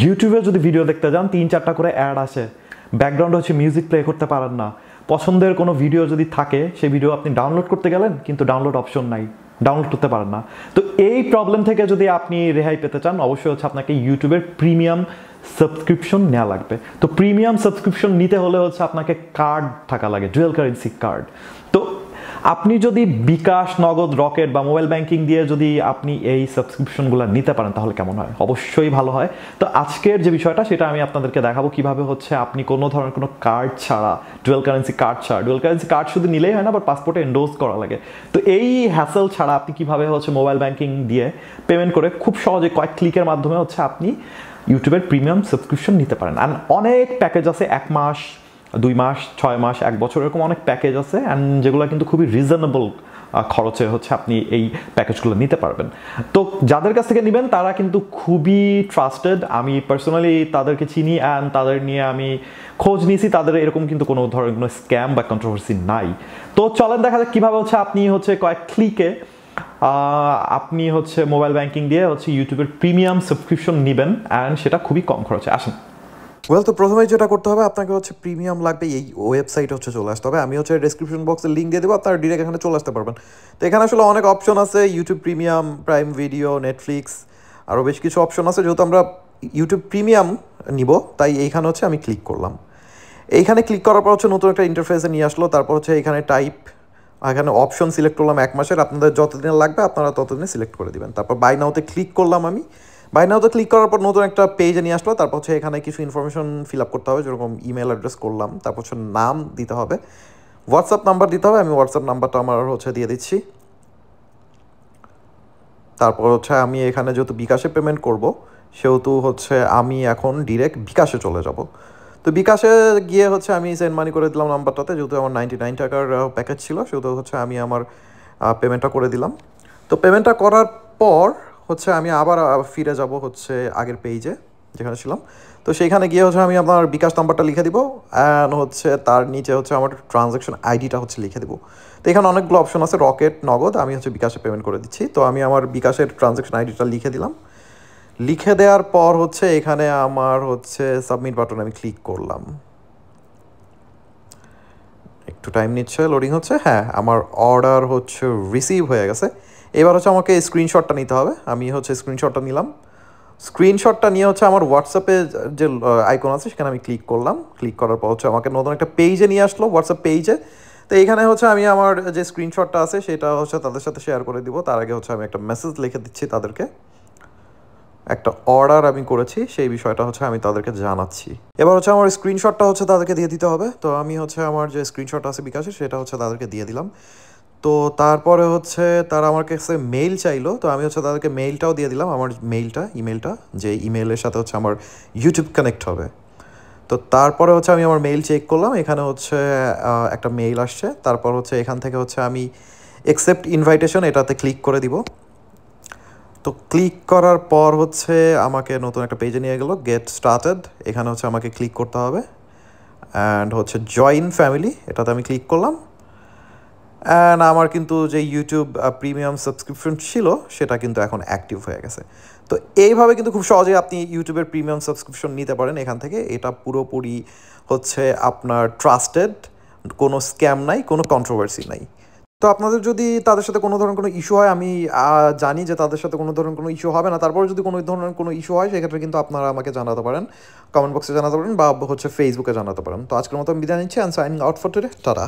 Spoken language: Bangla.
ইউটিউবে যদি ভিডিও দেখতে যান 3-4টা করে অ্যাড আসে, ব্যাকগ্রাউন্ডে হচ্ছে মিউজিক প্লে করতে পারেন না। পছন্দের কোনো ভিডিও যদি থাকে সেই ভিডিও আপনি ডাউনলোড করতে গেলেন কিন্তু ডাউনলোড অপশন নাই, ডাউনলোড করতে পারেন না। তো এই প্রবলেম থেকে যদি আপনি রেহাই পেতে চান অবশ্যই হচ্ছে আপনাকে ইউটিউবের প্রিমিয়াম সাবস্ক্রিপশন নেওয়া লাগবে। তো প্রিমিয়াম সাবস্ক্রিপশন নিতে হলে হচ্ছে আপনাকে কার্ড থাকা লাগে, ডুয়াল কারেন্সি কার্ড। তো আপনি যদি বিকাশ, নগদ, রকেট বা মোবাইল ব্যাংকিং দিয়ে যদি আপনি এই সাবস্ক্রিপশনগুলো নিতে পারেন তাহলে কেমন হয়? অবশ্যই ভালো হয়। তো আজকের যে বিষয়টা সেটা আমি আপনাদেরকে দেখাবো কিভাবে হচ্ছে আপনি কোনো ধরনের কোনো কার্ড ছাড়া, ডুয়াল কারেন্সি কার্ড ছাড়া, ডুয়াল কারেন্সি কার্ড শুধু নিলেই হয় না, বাট পাসপোর্টে এন্ডোজ করা লাগে। তো এই হ্যাসেল ছাড়া আপনি কিভাবে হচ্ছে মোবাইল ব্যাংকিং দিয়ে পেমেন্ট করে খুব সহজে কয়েক ক্লিকের মাধ্যমে হচ্ছে আপনি ইউটিউবের প্রিমিয়াম সাবস্ক্রিপশন নিতে পারেন। অ্যান্ড অনেক প্যাকেজ আছে, 1 মাস, 2 মাস, 6 মাস, 1 বছর, এরকম অনেক প্যাকেজ আছে। অ্যান্ড যেগুলো কিন্তু খুবই রিজনেবল খরচে হচ্ছে আপনি এই প্যাকেজগুলো নিতে পারবেন। তো যাদের কাছ থেকে নেবেন তারা কিন্তু খুবই ট্রাস্টেড। আমি পার্সোনালি তাদেরকে চিনি অ্যান্ড তাদের নিয়ে আমি খোঁজ নিয়েছি, তাদের এরকম কিন্তু কোনো ধরনের কোনো স্ক্যাম বা কন্ট্রোভার্সি নাই। তো চলেন দেখা যাক কীভাবে হচ্ছে আপনি হচ্ছে কয়েক ক্লিকে আপনি হচ্ছে মোবাইল ব্যাংকিং দিয়ে হচ্ছে ইউটিউবের প্রিমিয়াম সাবস্ক্রিপশন নেবেন অ্যান্ড সেটা খুবই কম খরচে। আসেন। তো প্রথমেই যেটা করতে হবে, আপনাকে হচ্ছে প্রিমিয়াম লাগবে, এই ওয়েবসাইট হচ্ছে চলে আসতে হবে। আমি হচ্ছে ডিসক্রিপশন বক্সে লিঙ্ক দিয়ে দেবো, আপনারা ডিরেক্ট এখানে চলে আসতে পারবেন। তো এখানে আসলে অনেক অপশন আছে, YouTube premium, prime video, Netflix, আরও বেশ কিছু অপশন আছে। যেহেতু আমরা ইউটিউব প্রিমিয়াম নিব তাই এইখানে হচ্ছে আমি ক্লিক করলাম। এইখানে ক্লিক করার পর হচ্ছে নতুন একটা ইন্টারফেসে নিয়ে আসলো। তারপর হচ্ছে এখানে টাইপ, এখানে অপশন সিলেক্ট করলাম 1 মাসের, আপনাদের যতদিন লাগবে আপনারা ততদিনে সিলেক্ট করে দিবেন। তারপর বাই নাওতে ক্লিক করলাম। আমি বাই নাওতে ক্লিক করার পর নতুন একটা পেজে নিয়ে আসলো। তারপর হচ্ছে এখানে কিছু ইনফরমেশন ফিল আপ করতে হবে, যেরকম ইমেল অ্যাড্রেস করলাম, তারপর হচ্ছে নাম দিতে হবে, হোয়াটসঅ্যাপ নাম্বার দিতে হবে। আমি হোয়াটসঅ্যাপ নাম্বারটা আমার হচ্ছে দিয়ে দিচ্ছি। তারপর হচ্ছে আমি এখানে যেহেতু বিকাশে পেমেন্ট করব সেহেতু হচ্ছে আমি এখন ডিরেক্ট বিকাশে চলে যাব। তো বিকাশে গিয়ে হচ্ছে আমি সেন্ড মানি করে দিলাম নাম্বারটাতে, যেহেতু আমার 99 টাকার প্যাকেজ ছিল সেহেতু হচ্ছে আমি আমার পেমেন্টটা করে দিলাম। তো পেমেন্টটা করার পর হচ্ছে আমি আবার ফিরে যাব হচ্ছে আগের পেজে যেখানে ছিলাম। তো সেইখানে গিয়ে হচ্ছে আমি আমার বিকাশ নাম্বারটা লিখে দিব অ্যান্ড হচ্ছে তার নিচে হচ্ছে আমার ট্রানজ্যাকশন আইডিটা হচ্ছে লিখে দিব। তো এখানে অনেকগুলো অপশন আছে, রকেট, নগদ, আমি হচ্ছে বিকাশে পেমেন্ট করে দিচ্ছি। তো আমি আমার বিকাশের ট্রানজ্যাকশন আইডিটা লিখে দিলাম। লিখে দেওয়ার পর হচ্ছে এখানে আমার হচ্ছে সাবমিট বাটন আমি ক্লিক করলাম। একটু টাইম নিচ্ছে, লোডিং হচ্ছে। হ্যাঁ, আমার অর্ডার হচ্ছে রিসিভ হয়ে গেছে। এবার হচ্ছে আমাকে স্ক্রিনশটটা নিতে হবে। আমি হচ্ছে স্ক্রিনশটটা নিলাম। স্ক্রিনশটটা নিয়ে হচ্ছে আমার হোয়াটসঅ্যাপে যে আইকন আছে সেখানে আমি ক্লিক করলাম। ক্লিক করার পর হচ্ছে আমাকে নতুন একটা পেজে নিয়ে আসলো, হোয়াটসঅ্যাপ পেজে। তো এইখানে হচ্ছে আমি আমার যে স্ক্রিনশটটা আছে সেটা হচ্ছে তাদের সাথে শেয়ার করে দিব। তার আগে হচ্ছে আমি একটা মেসেজ লিখে দিচ্ছি তাদেরকে, একটা অর্ডার আমি করেছি সেই বিষয়টা হচ্ছে আমি তাদেরকে জানাচ্ছি। এবার হচ্ছে আমার স্ক্রিনশটটা হচ্ছে তাদেরকে দিয়ে দিতে হবে। তো আমি হচ্ছে আমার যে স্ক্রিনশট আছে বিকাশে সেটা হচ্ছে তাদেরকে দিয়ে দিলাম। তো তারপরে হচ্ছে তারা আমার কাছে মেইল চাইলো, তো আমি হচ্ছে তাদেরকে মেইলটাও দিয়ে দিলাম, আমার মেইলটা, ইমেলটা, যে ইমেলের সাথে হচ্ছে আমার ইউটিউব কানেক্ট হবে। তো তারপরে হচ্ছে আমি আমার মেইল চেক করলাম, এখানে হচ্ছে একটা মেইল আসছে। তারপর হচ্ছে এখান থেকে হচ্ছে আমি অ্যাকসেপ্ট ইনভাইটেশন এটাতে ক্লিক করে দিব। তো ক্লিক করার পর হচ্ছে আমাকে নতুন একটা পেজে নিয়ে গেল, গেট স্টার্টেড। এখানে হচ্ছে আমাকে ক্লিক করতে হবে অ্যান্ড হচ্ছে জয়েন ফ্যামিলি এটাতে আমি ক্লিক করলাম। অ্যান্ড আমার কিন্তু যে ইউটিউব প্রিমিয়াম সাবস্ক্রিপশন ছিল সেটা কিন্তু এখন অ্যাক্টিভ হয়ে গেছে। তো এইভাবে কিন্তু খুব সহজেই আপনি ইউটিউবের প্রিমিয়াম সাবস্ক্রিপশন নিতে পারেন এখান থেকে। এটা পুরোপুরি হচ্ছে আপনার ট্রাস্টেড, কোনো স্ক্যাম নাই, কোনো কন্ট্রোভার্সি নাই। তো আপনাদের যদি তাদের সাথে কোনো ধরনের কোনো ইস্যু হয়, আমি জানি যে তাদের সাথে কোনো ধরনের কোনো ইস্যু হবে না, তারপরে যদি কোনো ধরনের কোনো ইস্যু হয় সেক্ষেত্রে কিন্তু আপনারা আমাকে জানাতে পারেন, কমেন্ট বক্সে জানাতে পারেন বা হচ্ছে ফেসবুকে জানাতে পারেন। তো আজকের মতো আমি বিদায় নিচ্ছি, and signing out for today, tata.